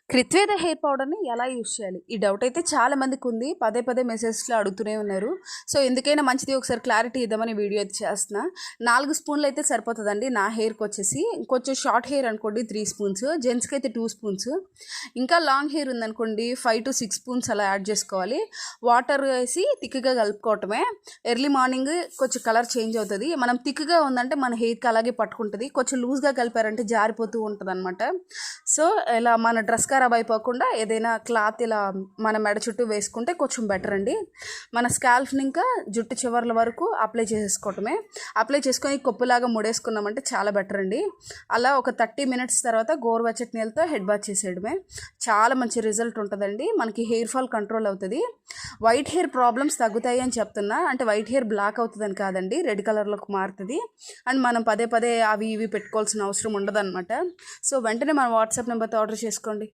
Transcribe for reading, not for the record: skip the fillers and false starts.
కృత్వేద hair పౌడర్ని ఎలా use చేయాలి? ఈ డౌట్ అయితే చాలా మందికి ఉంది. పదే పదే మెసేజ్‌లో అడుగుతూనే ఉన్నారు. సో, ఎందుకైనా మంచిది ఒకసారి క్లారిటీ ఇద్దామని వీడియో అయితే చేస్తున్నా. 4 స్పూన్లు అయితే సరిపోతదండి నా హెయిర్‌కొచ్చేసి. కొంచెం షార్ట్ హెయిర్ అనుకోండి 3 స్పూన్స్, జెంట్స్‌కి అయితే 2 స్పూన్స్. ఇంకా లాంగ్ హెయిర్ ఉందనుకోండి 5-6 స్పూన్స్ అలా యాడ్ చేసుకోవాలి. వాటర్ వేసి థిక్‌గా కలుపుకోవటమే. ఎర్లీ మార్నింగ్ కొంచెం కలర్ చేంజ్ అవుతది. మనం థిక్‌గా ఉందంటే మన హెయిర్‌కి అలాగే పట్టుకుంటది. కొంచెం లూజ్‌గా కలిపారంటే జారిపోతూ ఉంటదనమాట. సో, ఇలా మన డ్రెస్ ఖరాబ్ అయిపోకుండా ఏదైనా క్లాత్ ఇలా మన మెడ చుట్టూ వేసుకుంటే కొంచెం బెటర్ అండి. మన స్కాల్ఫ్ని ఇంకా జుట్టు చివర్ల వరకు అప్లై చేసేసుకోవటమే. అప్లై చేసుకొని కొప్పులాగా ముడేసుకున్నామంటే చాలా బెటర్ అండి. అలా ఒక 30 మినిట్స్ తర్వాత గోరువెచ్చటి నీళ్ళతో హెడ్ బాత్ చేసేయడమే. చాలా మంచి రిజల్ట్ ఉంటుందండి. మనకి హెయిర్ ఫాల్ కంట్రోల్ అవుతుంది. వైట్ హెయిర్ ప్రాబ్లమ్స్ తగ్గుతాయి అని చెప్తున్నా. అంటే వైట్ హెయిర్ బ్లాక్ అవుతుందని కాదండి, రెడ్ కలర్లోకి మారుతుంది. అండ్ మనం పదే పదే అవి ఇవి పెట్టుకోవాల్సిన అవసరం ఉండదన్నమాట. సో, వెంటనే మన వాట్సాప్ నెంబర్తో ఆర్డర్ చేసుకోండి.